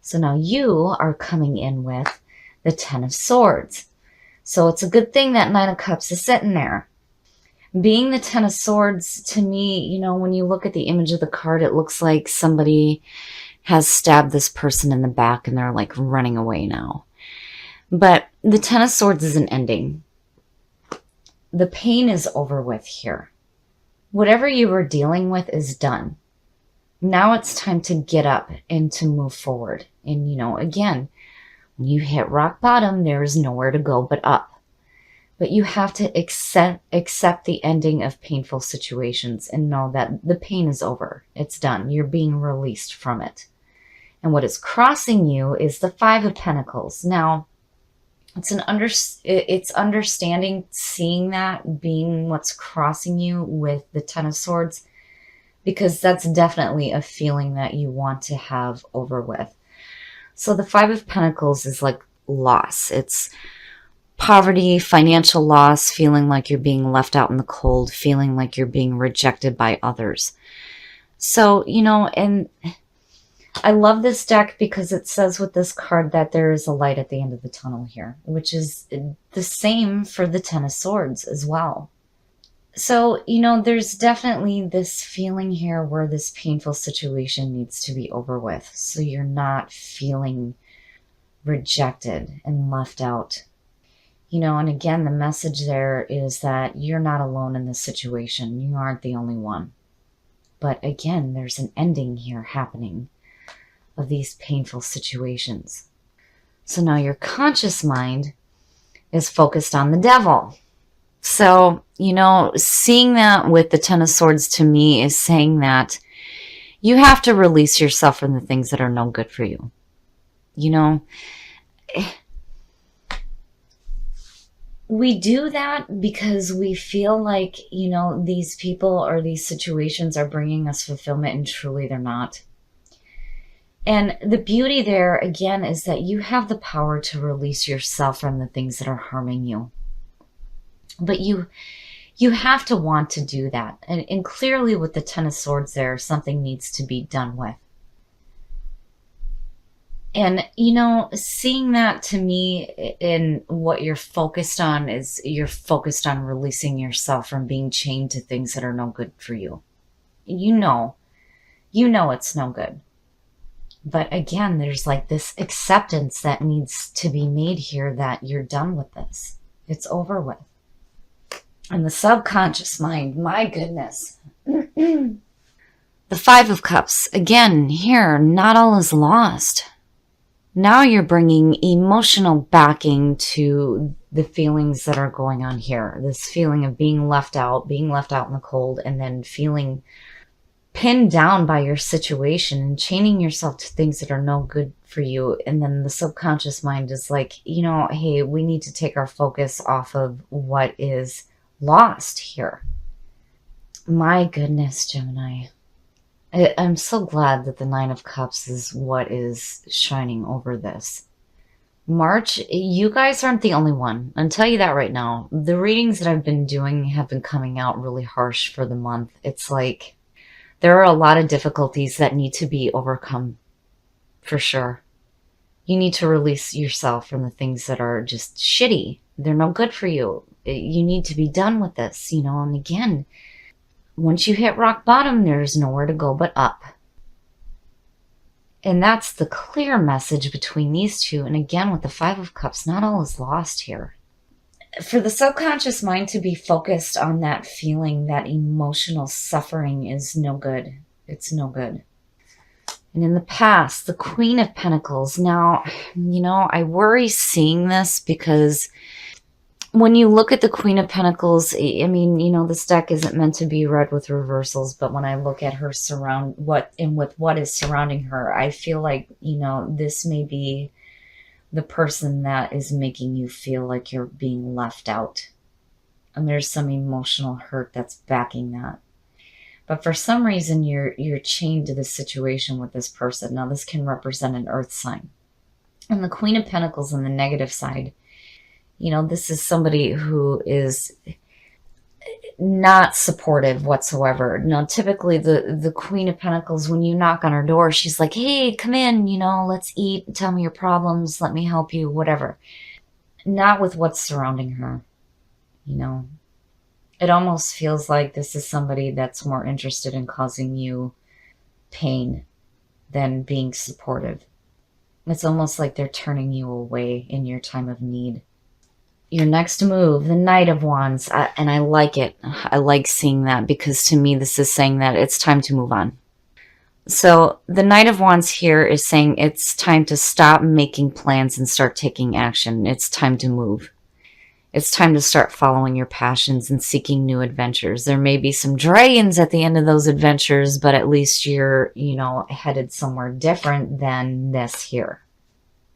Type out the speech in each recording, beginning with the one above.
So now you are coming in with the Ten of Swords. So it's a good thing that Nine of Cups is sitting there. Being the Ten of Swords, to me, when you look at the image of the card, it looks like somebody has stabbed this person in the back and they're like running away now. But the Ten of Swords is an ending. The pain is over with here. Whatever you were dealing with is done. Now it's time to get up and to move forward. And, again, when you hit rock bottom, there is nowhere to go but up. But you have to accept the ending of painful situations and know that the pain is over. It's done. You're being released from it. And what is crossing you is the Five of Pentacles. Now, it's understanding, seeing that, being what's crossing you with the Ten of Swords, because that's definitely a feeling that you want to have over with. So the Five of Pentacles is like loss. It's poverty, financial loss, feeling like you're being left out in the cold, feeling like you're being rejected by others. So, and I love this deck because it says with this card that there is a light at the end of the tunnel here, which is the same for the Ten of Swords as well. So, there's definitely this feeling here where this painful situation needs to be over with. So you're not feeling rejected and left out. And again, the message there is that you're not alone in this situation. You aren't the only one. But again, there's an ending here happening of these painful situations. So now your conscious mind is focused on the devil. So, seeing that with the Ten of Swords to me is saying that you have to release yourself from the things that are no good for you. We do that because we feel like, these people or these situations are bringing us fulfillment, and truly they're not. And the beauty there, again, is that you have the power to release yourself from the things that are harming you. But you have to want to do that. And clearly with the Ten of Swords there, something needs to be done with. And, seeing that to me in what you're focused on is you're focused on releasing yourself from being chained to things that are no good for you. You know it's no good. But again, there's like this acceptance that needs to be made here that you're done with this. It's over with. And the subconscious mind, my goodness. The Five of Cups, again, here, not all is lost. Now you're bringing emotional backing to the feelings that are going on here. This feeling of being left out in the cold, and then feeling pinned down by your situation and chaining yourself to things that are no good for you. And then the subconscious mind is like, hey, we need to take our focus off of what is lost here. My goodness, Gemini. I'm so glad that the Nine of Cups is what is shining over this. March, you guys aren't the only one. I'll tell you that right now. The readings that I've been doing have been coming out really harsh for the month. It's like there are a lot of difficulties that need to be overcome, for sure. You need to release yourself from the things that are just shitty. They're no good for you. You need to be done with this, and again, once you hit rock bottom, there's nowhere to go but up. And that's the clear message between these two. And again, with the Five of Cups, not all is lost here. For the subconscious mind to be focused on that feeling, that emotional suffering is no good. It's no good. And in the past, the Queen of Pentacles. Now, I worry seeing this because when you look at the Queen of Pentacles, I mean, this deck isn't meant to be read with reversals, but when I look at her with what is surrounding her, I feel like, this may be the person that is making you feel like you're being left out. And there's some emotional hurt that's backing that. But for some reason, you're chained to this situation with this person. Now, this can represent an earth sign. And the Queen of Pentacles on the negative side, this is somebody who is, not supportive whatsoever. Now, typically the Queen of Pentacles, when you knock on her door, she's like, hey, come in, let's eat, tell me your problems, let me help you, whatever. Not with what's surrounding her, you know. It almost feels like this is somebody that's more interested in causing you pain than being supportive. It's almost like they're turning you away in your time of need. Your next move, the Knight of Wands, and I like it. I like seeing that, because to me this is saying that it's time to move on. So the Knight of Wands here is saying it's time to stop making plans and start taking action. It's time to move. It's time to start following your passions and seeking new adventures. There may be some dragons at the end of those adventures, but at least you're, headed somewhere different than this here.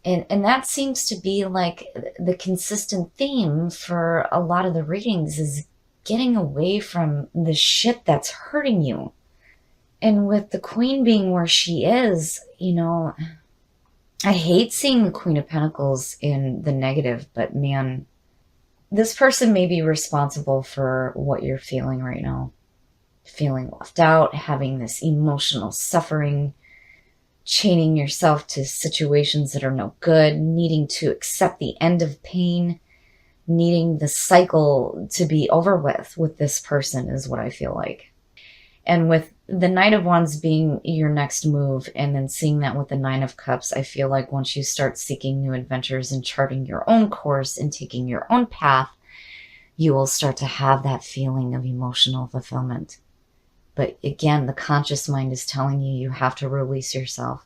And that seems to be like the consistent theme for a lot of the readings, is getting away from the shit that's hurting you. And with the Queen being where she is, I hate seeing the Queen of Pentacles in the negative, but man, this person may be responsible for what you're feeling right now. Feeling left out, having this emotional suffering, chaining yourself to situations that are no good, needing to accept the end of pain, needing the cycle to be over with this person is what I feel like. And with the Knight of Wands being your next move, and then seeing that with the Nine of Cups, I feel like once you start seeking new adventures and charting your own course and taking your own path, you will start to have that feeling of emotional fulfillment. But again, the conscious mind is telling you, you have to release yourself.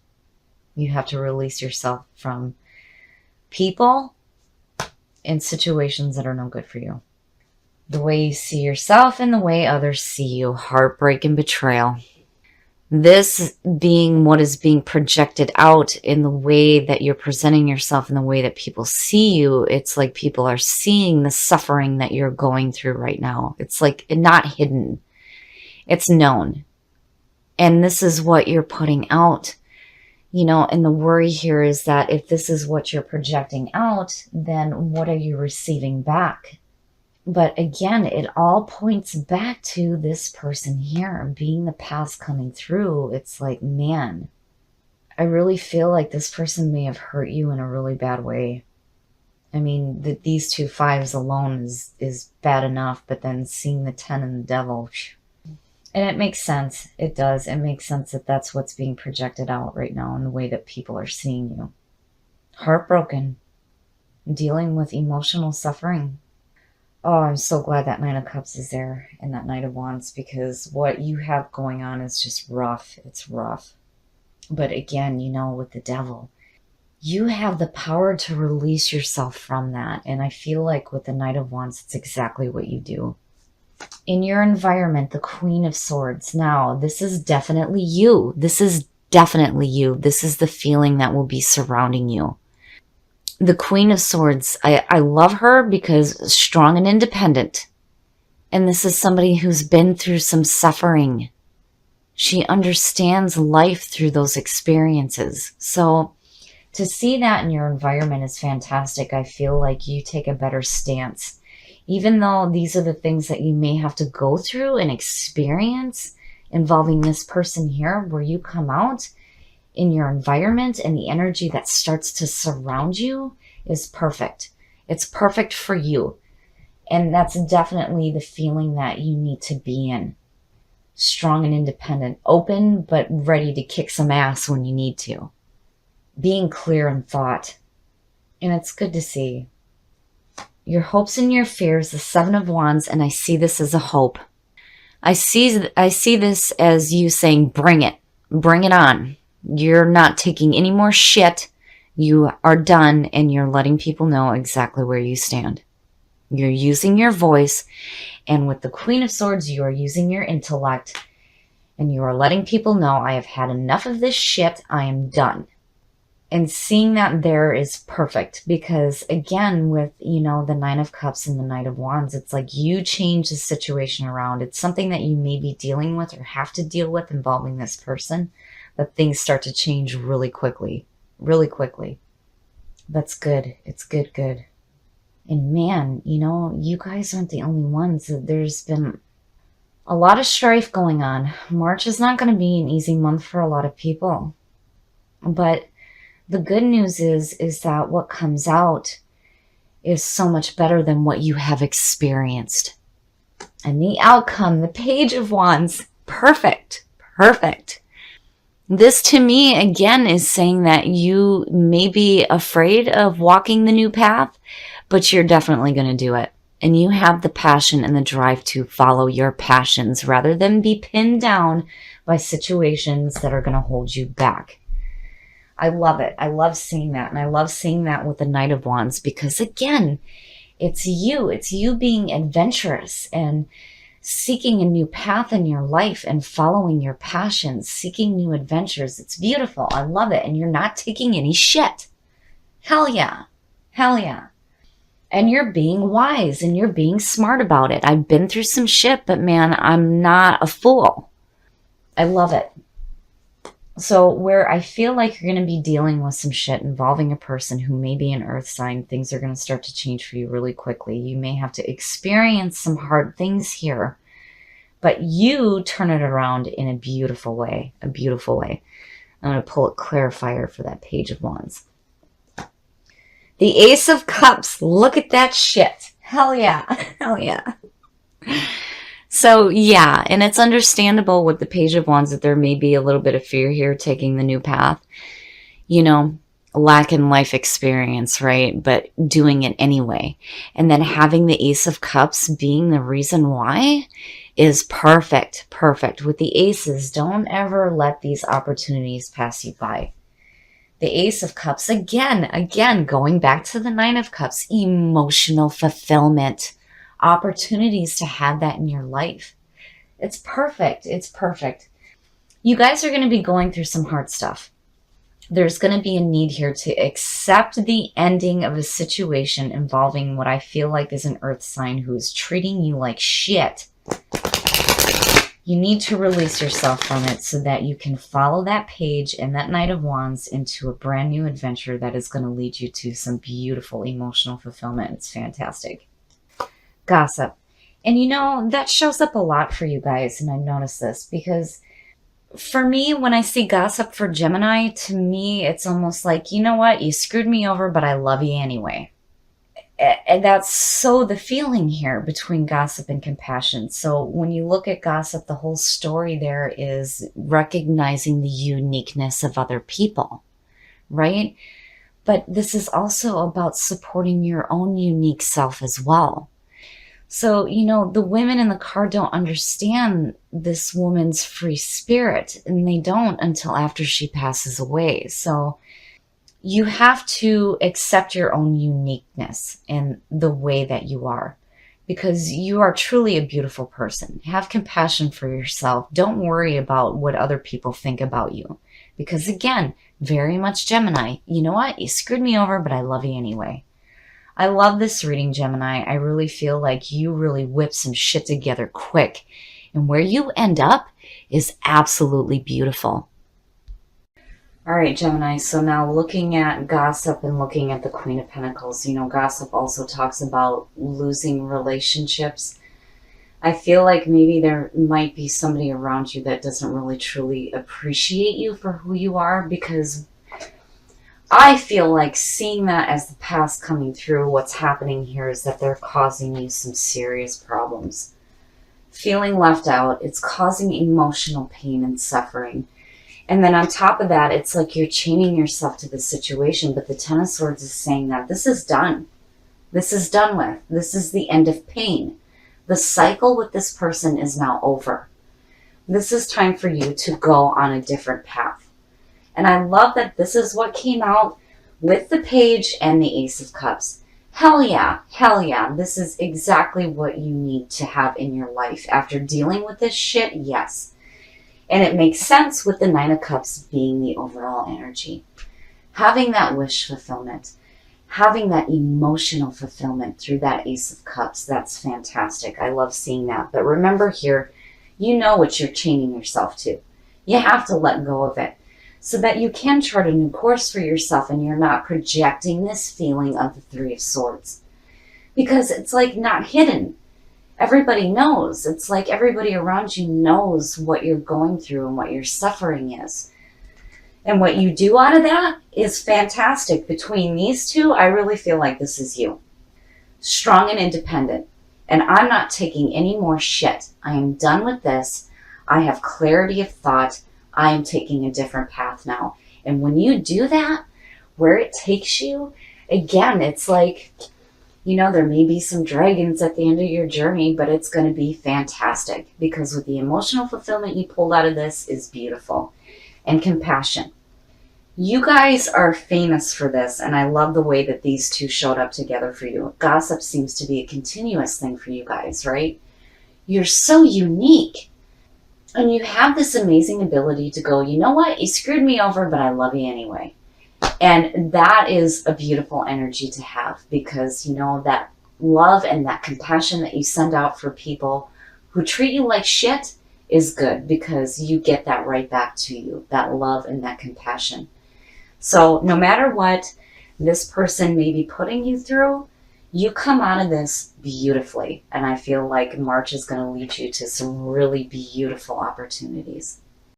You have to release yourself from people and situations that are no good for you. The way you see yourself and the way others see you. Heartbreak and betrayal. This being what is being projected out in the way that you're presenting yourself, in the way that people see you. It's like people are seeing the suffering that you're going through right now. It's like not hidden. It's known. And this is what you're putting out. And the worry here is that if this is what you're projecting out, then what are you receiving back? But again, it all points back to this person here, being the past coming through. It's like, man, I really feel like this person may have hurt you in a really bad way. I mean, these two fives alone is bad enough, but then seeing the 10 and the devil, and it makes sense. It does. It makes sense that that's what's being projected out right now in the way that people are seeing you. Heartbroken, dealing with emotional suffering. Oh, I'm so glad that Nine of Cups is there and that Knight of Wands, because what you have going on is just rough. It's rough. But again, with the devil, you have the power to release yourself from that. And I feel like with the Knight of Wands, it's exactly what you do. In your environment, the Queen of Swords. Now, this is definitely you. This is definitely you. This is the feeling that will be surrounding you. The Queen of Swords, I love her because strong and independent. And this is somebody who's been through some suffering. She understands life through those experiences. So to see that in your environment is fantastic. I feel like you take a better stance. Even though these are the things that you may have to go through and experience involving this person here, where you come out in your environment and the energy that starts to surround you is perfect. It's perfect for you. And that's definitely the feeling that you need to be in. Strong and independent, open, but ready to kick some ass when you need to. Being clear in thought. And it's good to see. Your hopes and your fears, the Seven of Wands, and I see this as a hope. I see this as you saying, bring it on. You're not taking any more shit. You are done, and you're letting people know exactly where you stand. You're using your voice, and with the Queen of Swords, you are using your intellect, and you are letting people know, I have had enough of this shit. I am done. And seeing that there is perfect, because again, with, the Nine of Cups and the Knight of Wands, it's like you change the situation around. It's something that you may be dealing with or have to deal with involving this person, but things start to change really quickly, really quickly. That's good. It's good. And man, you guys aren't the only ones. There's been a lot of strife going on. March is not going to be an easy month for a lot of people. But the good news is that what comes out is so much better than what you have experienced. And the outcome, the Page of Wands, perfect, perfect. This to me, again, is saying that you may be afraid of walking the new path, but you're definitely going to do it. And you have the passion and the drive to follow your passions rather than be pinned down by situations that are going to hold you back. I love it. I love seeing that. And I love seeing that with the Knight of Wands because, again, it's you. It's you being adventurous and seeking a new path in your life and following your passions, seeking new adventures. It's beautiful. I love it. And you're not taking any shit. Hell yeah. Hell yeah. And you're being wise and you're being smart about it. I've been through some shit, but man, I'm not a fool. I love it. So where I feel like you're going to be dealing with some shit involving a person who may be an earth sign, things are going to start to change for you really quickly. You may have to experience some hard things here, but you turn it around in a beautiful way, a beautiful way. I'm going to pull a clarifier for that Page of Wands. The Ace of Cups, look at that shit. Hell yeah, hell yeah. So yeah, and it's understandable with the Page of Wands that there may be a little bit of fear here taking the new path. Lack in life experience, right? But doing it anyway. And then having the Ace of Cups being the reason why is perfect, perfect. With the aces, don't ever let these opportunities pass you by. The Ace of Cups, again, going back to the Nine of Cups, emotional fulfillment. Opportunities to have that in your life. It's perfect. It's perfect. You guys are going to be going through some hard stuff. There's going to be a need here to accept the ending of a situation involving what I feel like is an earth sign who is treating you like shit. You need to release yourself from it so that you can follow that page and that Knight of Wands into a brand new adventure that is going to lead you to some beautiful emotional fulfillment. It's fantastic. Gossip. And that shows up a lot for you guys, and I noticed this because for me, when I see gossip for Gemini, to me, it's almost like, you know what? You screwed me over, but I love you anyway. And that's so the feeling here between gossip and compassion. So when you look at gossip, the whole story there is recognizing the uniqueness of other people, right? But this is also about supporting your own unique self as well. So, the women in the card don't understand this woman's free spirit, and they don't until after she passes away. So you have to accept your own uniqueness and the way that you are, because you are truly a beautiful person. Have compassion for yourself. Don't worry about what other people think about you, because again, very much Gemini. You know what? You screwed me over, but I love you anyway. I love this reading, Gemini. I really feel like you really whip some shit together quick. And where you end up is absolutely beautiful. All right, Gemini. So now looking at gossip and looking at the Queen of Pentacles, gossip also talks about losing relationships. I feel like maybe there might be somebody around you that doesn't really truly appreciate you for who you are, because I feel like seeing that as the past coming through, what's happening here is that they're causing you some serious problems. Feeling left out, it's causing emotional pain and suffering. And then on top of that, it's like you're chaining yourself to the situation, but the Ten of Swords is saying that this is done. This is done with. This is the end of pain. The cycle with this person is now over. This is time for you to go on a different path. And I love that this is what came out with the Page and the Ace of Cups. Hell yeah, hell yeah. This is exactly what you need to have in your life. After dealing with this shit, yes. And it makes sense with the Nine of Cups being the overall energy. Having that wish fulfillment, having that emotional fulfillment through that Ace of Cups, that's fantastic. I love seeing that. But remember here, you know what you're chaining yourself to. You have to let go of it, so that you can chart a new course for yourself and you're not projecting this feeling of the Three of Swords. because it's like not hidden. Everybody knows. It's like everybody around you knows what you're going through and what your suffering is. And what you do out of that is fantastic. Between these two, I really feel like this is you. Strong and independent. And I'm not taking any more shit. I am done with this. I have clarity of thought. I am taking a different path now. And when you do that, where it takes you, again, it's like, there may be some dragons at the end of your journey, but it's going to be fantastic, because with the emotional fulfillment you pulled out of this is beautiful. And compassion. You guys are famous for this, and I love the way that these two showed up together for you. Gossip seems to be a continuous thing for you guys, right? You're so unique. And you have this amazing ability to go, you know what? You screwed me over, but I love you anyway. And that is a beautiful energy to have, because, that love and that compassion that you send out for people who treat you like shit is good, because you get that right back to you, that love and that compassion. So no matter what this person may be putting you through, you come out of this beautifully. And I feel like March is going to lead you to some really beautiful opportunities.